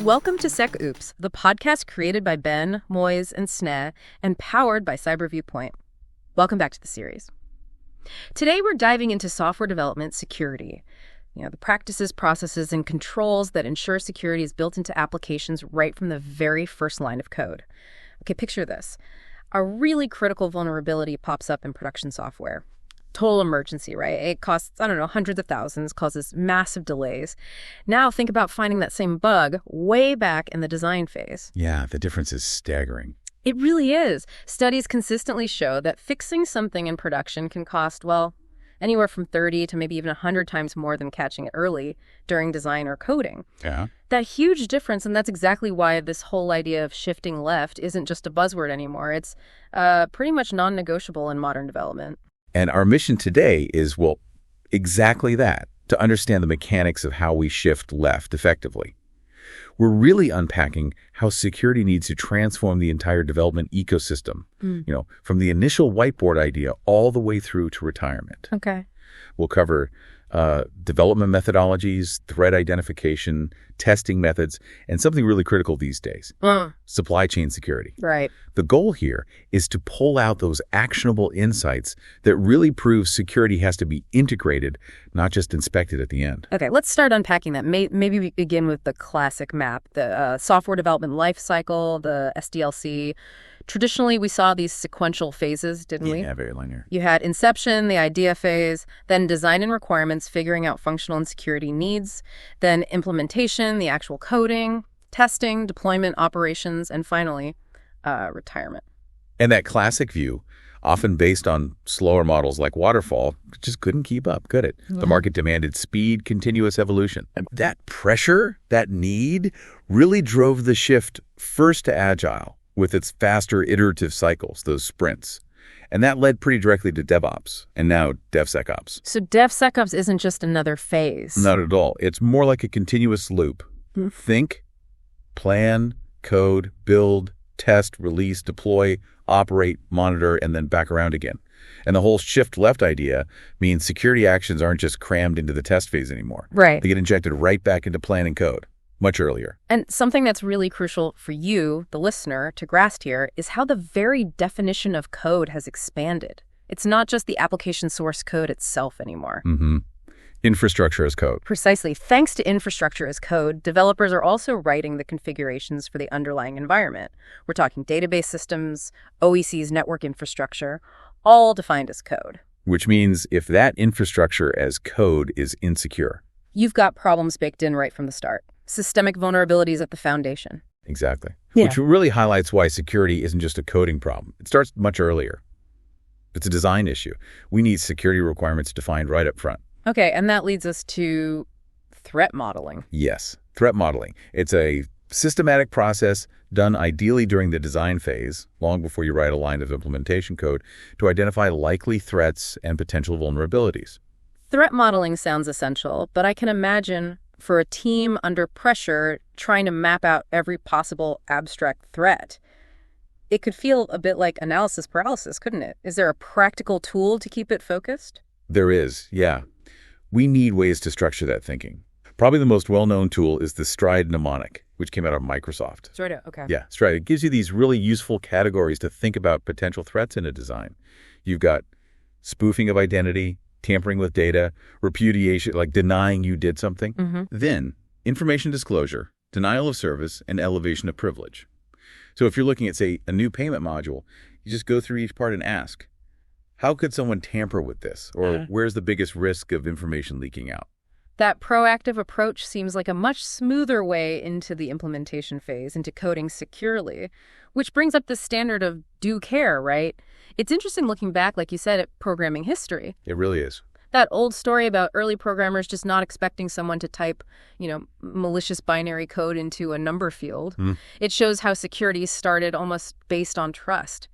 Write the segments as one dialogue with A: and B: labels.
A: Welcome to Sec Oops, the podcast created by Ben, Moyes, and Sneh, and powered by Cyber Viewpoint. Welcome back to the series. Today we're diving into software development security. The practices, processes, and controls that ensure security is built into applications right from the very first line of code. Okay, picture this. A really critical vulnerability pops up in production software. Total emergency, right? It costs, hundreds of thousands, causes massive delays. Now think about finding that same bug way back in the design phase.
B: Yeah, the difference is staggering.
A: It really is. Studies consistently show that fixing something in production can cost, anywhere from 30 to maybe even 100 times more than catching it early during design or coding.
B: Yeah.
A: That huge difference, and that's exactly why this whole idea of shifting left isn't just a buzzword anymore. It's pretty much non-negotiable in modern development.
B: And our mission today is, exactly that, to understand the mechanics of how we shift left effectively. We're really unpacking how security needs to transform the entire development ecosystem, from the initial whiteboard idea all the way through to retirement.
A: Okay.
B: We'll cover development methodologies, threat identification, testing methods, and something really critical these days, supply chain security.
A: Right.
B: The goal here is to pull out those actionable insights that really prove security has to be integrated, not just inspected at the end.
A: Okay, let's start unpacking that. Maybe we begin with the classic map, the software development lifecycle, the SDLC. Traditionally, we saw these sequential phases, didn't we?
B: Yeah, very linear.
A: You had inception, the idea phase, then design and requirements, figuring out functional and security needs, then implementation, the actual coding, testing, deployment, operations, and finally, retirement.
B: And that classic view, often based on slower models like waterfall, just couldn't keep up, could it?
A: Yeah.
B: The market demanded speed, continuous evolution. And that pressure, that need, really drove the shift first to agile, with its faster iterative cycles, those sprints. And that led pretty directly to DevOps, and now DevSecOps.
A: So DevSecOps isn't just another phase.
B: Not at all. It's more like a continuous loop. Think, plan, code, build, test, release, deploy, operate, monitor, and then back around again. And the whole shift left idea means security actions aren't just crammed into the test phase anymore.
A: Right.
B: They get injected right back into plan and code. Much earlier.
A: And something that's really crucial for you, the listener, to grasp here is how the very definition of code has expanded. It's not just the application source code itself anymore.
B: Infrastructure as code.
A: Precisely. Thanks to infrastructure as code, developers are also writing the configurations for the underlying environment. We're talking database systems, OEC's network infrastructure, all defined as code.
B: Which means if that infrastructure as code is insecure,
A: you've got problems baked in right from the start. Systemic vulnerabilities at the foundation.
B: Exactly.
A: Yeah.
B: Which really highlights why security isn't just a coding problem. It starts much earlier. It's a design issue. We need security requirements defined right up front.
A: Okay, and that leads us to threat modeling.
B: Yes, threat modeling. It's a systematic process done ideally during the design phase, long before you write a line of implementation code, to identify likely threats and potential vulnerabilities.
A: Threat modeling sounds essential, but I can imagine for a team under pressure trying to map out every possible abstract threat, it could feel a bit like analysis paralysis, couldn't it? Is there a practical tool to keep it focused?
B: There is, yeah. We need ways to structure that thinking. Probably the most well-known tool is the Stride mnemonic, which came out of Microsoft.
A: Stride, okay.
B: Yeah, Stride. It gives you these really useful categories to think about potential threats in a design. You've got spoofing of identity, tampering with data, repudiation, like denying you did something. Then information disclosure, denial of service, and elevation of privilege. So if you're looking at, say, a new payment module, you just go through each part and ask, how could someone tamper with this? Or where's the biggest risk of information leaking out?
A: That proactive approach seems like a much smoother way into the implementation phase, into coding securely, which brings up the standard of due care, right? It's interesting looking back, like you said, at programming history.
B: It really is.
A: That old story about early programmers just not expecting someone to type, malicious binary code into a number field. It shows how security started almost based on trust.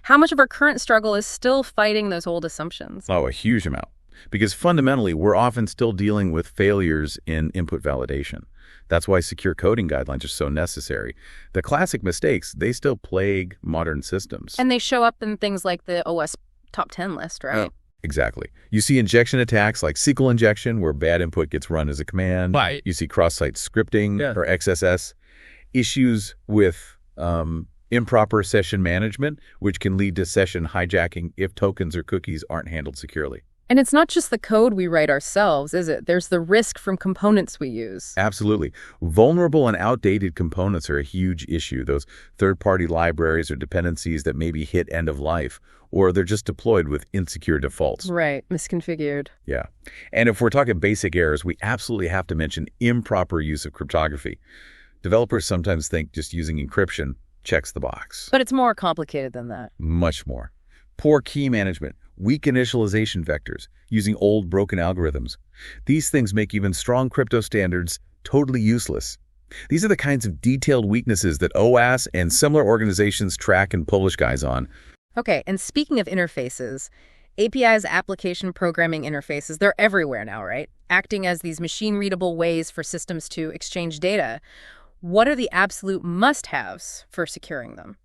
A: How much of our current struggle is still fighting those old assumptions?
B: Oh, a huge amount. Because fundamentally, we're often still dealing with failures in input validation. That's why secure coding guidelines are so necessary. The classic mistakes, they still plague modern systems.
A: And they show up in things like the OS top 10 list, right?
B: Exactly. You see injection attacks like SQL injection, where bad input gets run as a command.
C: Right.
B: You see cross-site scripting or XSS. Issues with improper session management, which can lead to session hijacking if tokens or cookies aren't handled securely.
A: And it's not just the code we write ourselves, is it? There's the risk from components we use.
B: Absolutely. Vulnerable and outdated components are a huge issue. Those third-party libraries or dependencies that maybe hit end of life, or they're just deployed with insecure defaults.
A: Right, misconfigured.
B: Yeah. And if we're talking basic errors, we absolutely have to mention improper use of cryptography. Developers sometimes think just using encryption checks the box.
A: But it's more complicated than that.
B: Much more. Poor key management, weak initialization vectors, using old broken algorithms. These things make even strong crypto standards totally useless. These are the kinds of detailed weaknesses that OWASP and similar organizations track and publish guides on.
A: Okay, and speaking of interfaces, APIs, application programming interfaces, they're everywhere now, right? Acting as these machine-readable ways for systems to exchange data. What are the absolute must-haves for securing them?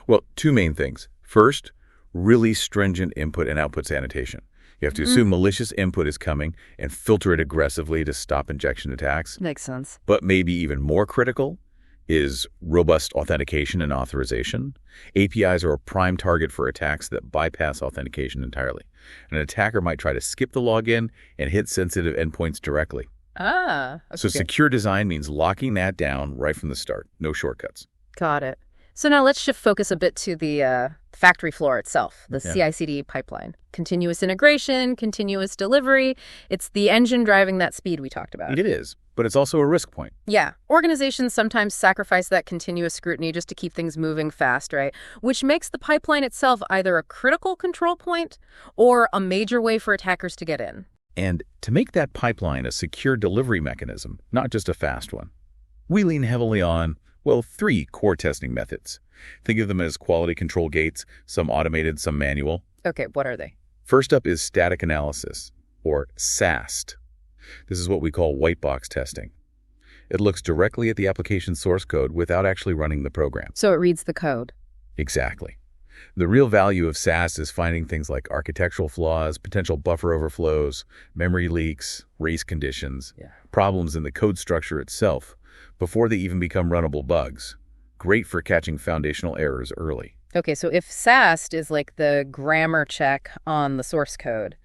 B: Well, two main things. First, really stringent input and output sanitation. You have to assume malicious input is coming and filter it aggressively to stop injection attacks.
A: Makes sense.
B: But maybe even more critical is robust authentication and authorization. APIs are a prime target for attacks that bypass authentication entirely. An attacker might try to skip the login and hit sensitive endpoints directly.
A: Okay.
B: So secure design means locking that down right from the start. No shortcuts.
A: Got it. So now let's shift focus a bit to the factory floor itself, the CI/CD pipeline. Continuous integration, continuous delivery. It's the engine driving that speed we talked about.
B: It is, but it's also a risk point.
A: Yeah. Organizations sometimes sacrifice that continuous scrutiny just to keep things moving fast, right? Which makes the pipeline itself either a critical control point or a major way for attackers to get in.
B: And to make that pipeline a secure delivery mechanism, not just a fast one, we lean heavily on, well, 3 core testing methods. Think of them as quality control gates, some automated, some manual.
A: Okay, what are they?
B: First up is static analysis, or SAST. This is what we call white box testing. It looks directly at the application source code without actually running the program.
A: So it reads the code.
B: Exactly. The real value of SAST is finding things like architectural flaws, potential buffer overflows, memory leaks, race conditions, problems in the code structure itself, before they even become runnable bugs. Great for catching foundational errors early.
A: Okay, so if SAST is like the grammar check on the source code,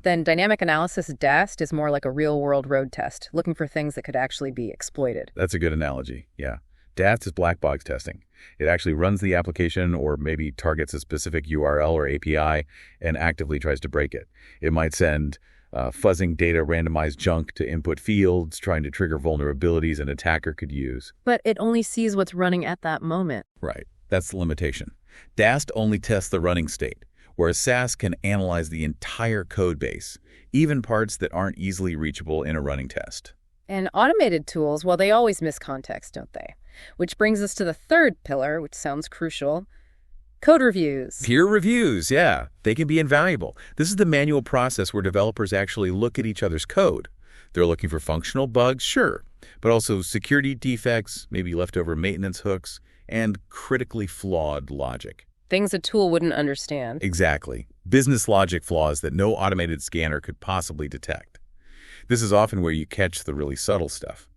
A: then dynamic analysis DAST is more like a real-world road test, looking for things that could actually be exploited.
B: That's a good analogy, yeah. DAST is black box testing. It actually runs the application or maybe targets a specific URL or API and actively tries to break it. It might send fuzzing data randomized junk to input fields, trying to trigger vulnerabilities an attacker could use.
A: But it only sees what's running at that moment.
B: Right. That's the limitation. DAST only tests the running state, whereas SAST can analyze the entire code base, even parts that aren't easily reachable in a running test.
A: And automated tools, well, they always miss context, don't they? Which brings us to the third pillar, which sounds crucial. Code reviews.
B: Peer reviews, yeah. They can be invaluable. This is the manual process where developers actually look at each other's code. They're looking for functional bugs, sure, but also security defects, maybe leftover maintenance hooks, and critically flawed logic.
A: Things a tool wouldn't understand.
B: Exactly. Business logic flaws that no automated scanner could possibly detect. This is often where you catch the really subtle stuff.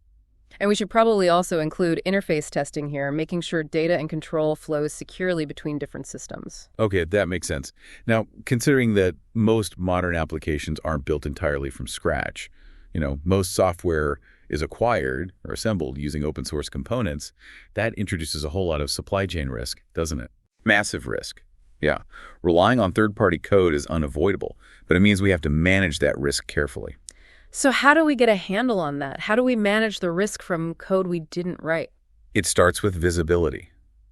A: And we should probably also include interface testing here, making sure data and control flows securely between different systems.
B: Okay, that makes sense. Now, considering that most modern applications aren't built entirely from scratch, most software is acquired or assembled using open source components, that introduces a whole lot of supply chain risk, doesn't it? Massive risk. Yeah. Relying on third-party code is unavoidable, but it means we have to manage that risk carefully.
A: So how do we get a handle on that? How do we manage the risk from code we didn't write?
B: It starts with visibility.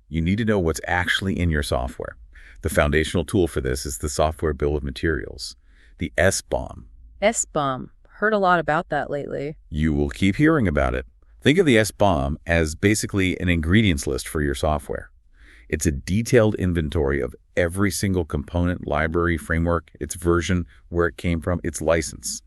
B: You need to know what's actually in your software. The foundational tool for this is the software bill of materials, the SBOM.
A: SBOM. Heard a lot about that lately.
B: You will keep hearing about it. Think of the SBOM as basically an ingredients list for your software. It's a detailed inventory of every single component, library, framework, its version, where it came from, its license.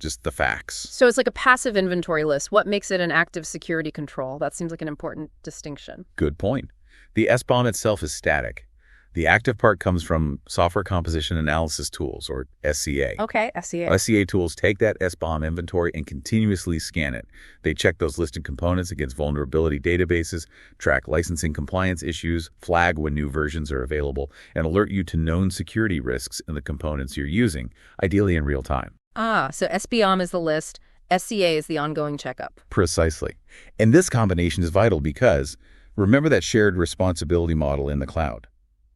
B: Just the facts.
A: So it's like a passive inventory list. What makes it an active security control? That seems like an important distinction.
B: Good point. The SBOM itself is static. The active part comes from software composition analysis tools, or SCA.
A: Okay, SCA.
B: SCA tools take that SBOM inventory and continuously scan it. They check those listed components against vulnerability databases, track licensing compliance issues, flag when new versions are available, and alert you to known security risks in the components you're using, ideally in real time.
A: So SBOM is the list, SCA is the ongoing checkup.
B: Precisely. And this combination is vital because remember that shared responsibility model in the cloud.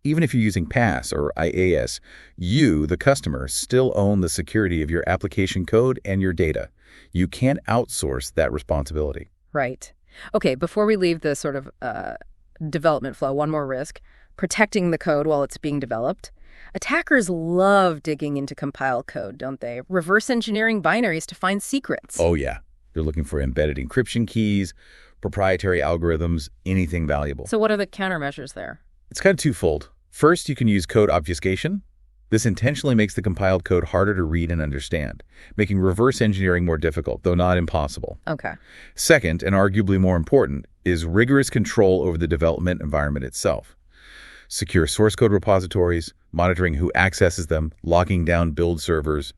B: Even if you're using PaaS or IaaS, you, the customer, still own the security of your application code and your data. You can't outsource that responsibility.
A: Right. Okay, before we leave the sort of development flow, one more risk, protecting the code while it's being developed. Attackers love digging into compiled code, don't they? Reverse engineering binaries to find secrets.
B: Oh, yeah. They're looking for embedded encryption keys, proprietary algorithms, anything valuable.
A: So what are the countermeasures there?
B: It's kind of twofold. First, you can use code obfuscation. This intentionally makes the compiled code harder to read and understand, making reverse engineering more difficult, though not impossible.
A: Okay.
B: Second, and arguably more important, is rigorous control over the development environment itself. Secure source code repositories, monitoring who accesses them, locking down build servers,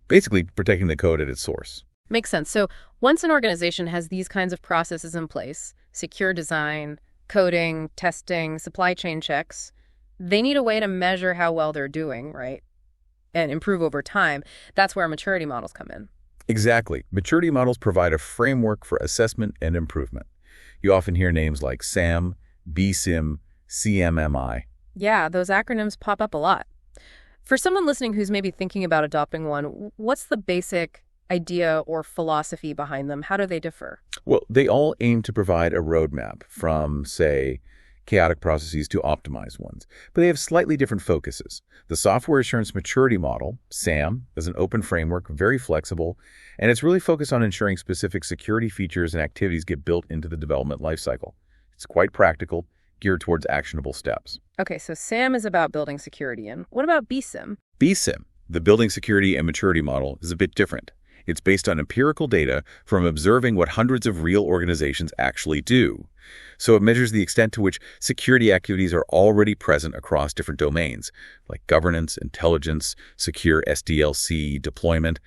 B: basically protecting the code at its source.
A: Makes sense. So once an organization has these kinds of processes in place, secure design, coding, testing, supply chain checks, they need a way to measure how well they're doing, right? And improve over time. That's where maturity models come in.
B: Exactly. Maturity models provide a framework for assessment and improvement. You often hear names like SAM, BSIM, CMMI.
A: Yeah, those acronyms pop up a lot. For someone listening who's maybe thinking about adopting one, what's the basic idea or philosophy behind them? How do they differ?
B: Well, they all aim to provide a roadmap from, say, chaotic processes to optimized ones, but they have slightly different focuses. The Software Assurance Maturity Model, SAM, is an open framework, very flexible, and it's really focused on ensuring specific security features and activities get built into the development lifecycle. It's quite practical, geared towards actionable steps.
A: Okay, so SAM is about building security in. What about BSIM?
B: BSIM, the Building Security and Maturity Model, is a bit different. It's based on empirical data from observing what hundreds of real organizations actually do. So it measures the extent to which security activities are already present across different domains, like governance, intelligence, secure SDLC, deployment.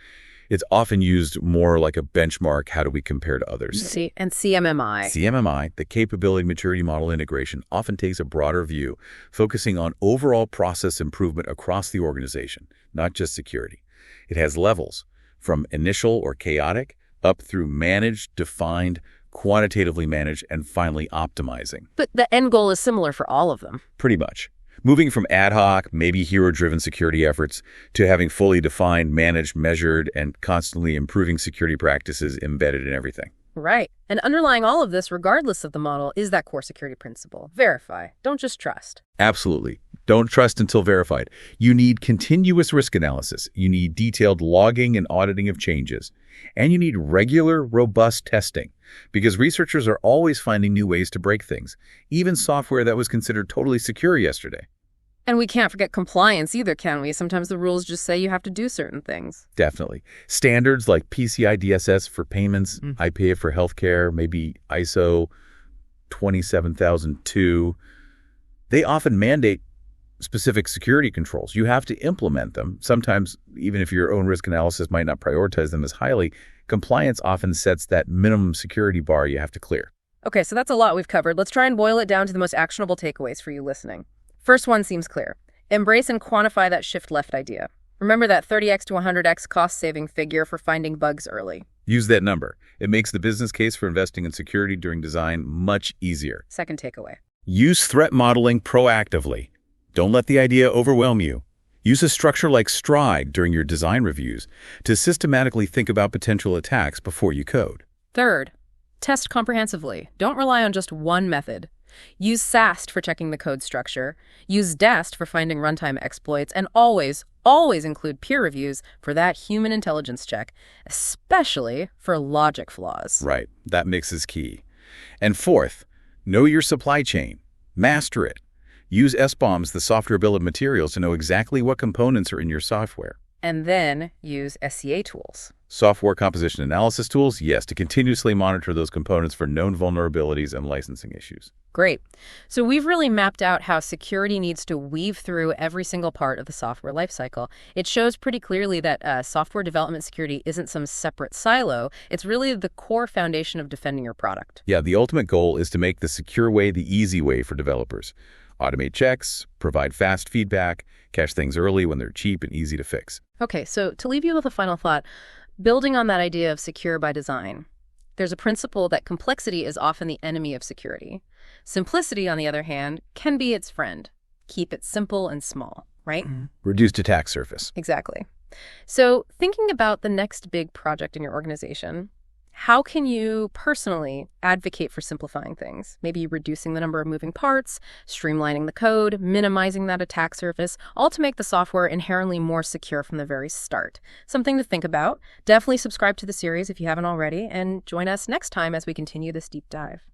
B: It's often used more like a benchmark. How do we compare to others?
A: And CMMI.
B: CMMI, the Capability Maturity Model Integration, often takes a broader view, focusing on overall process improvement across the organization, not just security. It has levels, from initial or chaotic, up through managed, defined, quantitatively managed, and finally optimizing.
A: But the end goal is similar for all of them.
B: Pretty much. Moving from ad hoc, maybe hero-driven security efforts to having fully defined, managed, measured, and constantly improving security practices embedded in everything.
A: Right. And underlying all of this, regardless of the model, is that core security principle. Verify. Don't just trust.
B: Absolutely. Don't trust until verified. You need continuous risk analysis. You need detailed logging and auditing of changes. And you need regular, robust testing, because researchers are always finding new ways to break things, even software that was considered totally secure yesterday.
A: And we can't forget compliance either, can we? Sometimes the rules just say you have to do certain things.
B: Definitely. Standards like PCI DSS for payments, IPA for healthcare, maybe ISO 27002, they often mandate specific security controls. You have to implement them. Sometimes, even if your own risk analysis might not prioritize them as highly, compliance often sets that minimum security bar you have to clear.
A: Okay, so that's a lot we've covered. Let's try and boil it down to the most actionable takeaways for you listening. First one seems clear. Embrace and quantify that shift left idea. Remember that 30x to 100x cost-saving figure for finding bugs early.
B: Use that number. It makes the business case for investing in security during design much easier.
A: Second takeaway.
B: Use threat modeling proactively. Don't let the idea overwhelm you. Use a structure like STRIDE during your design reviews to systematically think about potential attacks before you code.
A: Third, test comprehensively. Don't rely on just one method. Use SAST for checking the code structure. Use DEST for finding runtime exploits. And always include peer reviews for that human intelligence check, especially for logic flaws.
B: Right. That mix is key. And fourth, know your supply chain. Master it. Use SBOMs, the software bill of materials, to know exactly what components are in your software.
A: And then use SCA tools.
B: Software composition analysis tools, yes, to continuously monitor those components for known vulnerabilities and licensing issues.
A: Great. So we've really mapped out how security needs to weave through every single part of the software lifecycle. It shows pretty clearly that software development security isn't some separate silo. It's really the core foundation of defending your product.
B: Yeah, the ultimate goal is to make the secure way the easy way for developers. Automate checks, provide fast feedback, catch things early when they're cheap and easy to fix.
A: Okay, so to leave you with a final thought, building on that idea of secure by design, there's a principle that complexity is often the enemy of security. Simplicity, on the other hand, can be its friend. Keep it simple and small, right?
B: Reduced attack surface.
A: Exactly. So thinking about the next big project in your organization, how can you personally advocate for simplifying things? Maybe reducing the number of moving parts, streamlining the code, minimizing that attack surface, all to make the software inherently more secure from the very start. Something to think about. Definitely subscribe to the series if you haven't already, and join us next time as we continue this deep dive.